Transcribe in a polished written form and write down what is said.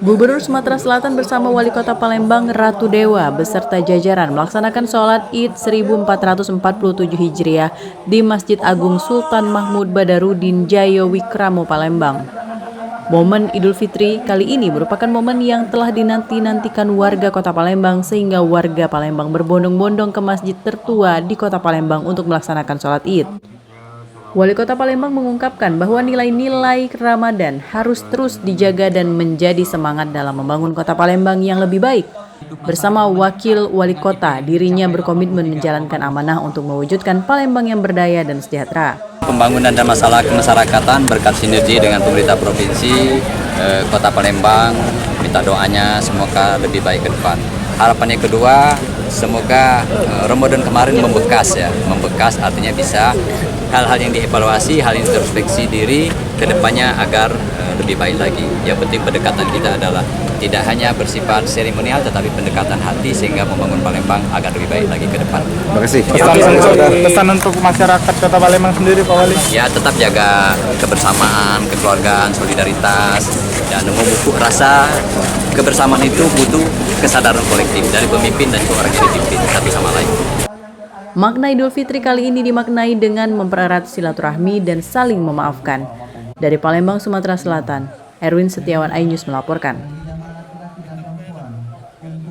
Gubernur Sumatera Selatan bersama Wali Kota Palembang Ratu Dewa beserta jajaran melaksanakan sholat Id 1447 Hijriah di Masjid Agung Sultan Mahmud Badarudin Jayo Wikramo Palembang. Momen Idul Fitri kali ini merupakan momen yang telah dinanti-nantikan warga Kota Palembang sehingga warga Palembang berbondong-bondong ke masjid tertua di Kota Palembang untuk melaksanakan sholat Id. Wali Kota Palembang mengungkapkan bahwa nilai-nilai Ramadan harus terus dijaga dan menjadi semangat dalam membangun Kota Palembang yang lebih baik. Bersama Wakil Wali Kota, dirinya berkomitmen menjalankan amanah untuk mewujudkan Palembang yang berdaya dan sejahtera. Pembangunan dan masalah kemasyarakatan berkat sinergi dengan pemerintah provinsi, Kota Palembang, minta doanya semoga lebih baik ke depan. Harapannya kedua, semoga Ramadan kemarin membekas artinya bisa hal-hal yang dievaluasi, hal yang introspeksi diri ke depannya agar lebih baik lagi. Yang penting pendekatan kita adalah tidak hanya bersifat seremonial tetapi pendekatan hati sehingga membangun Palembang agar lebih baik lagi ke depan. Terima kasih. Pesan untuk masyarakat Kota Palembang sendiri, Pak Wali? Ya, tetap jaga kebersamaan, kekeluargaan, solidaritas, dan memupuk rasa kebersamaan itu butuh kesadaran kolektif dari pemimpin dan juga orang yang dipimpin satu sama lain. Makna Idul Fitri kali ini dimaknai dengan mempererat silaturahmi dan saling memaafkan. Dari Palembang, Sumatera Selatan, Erwin Setiawan, iNews melaporkan.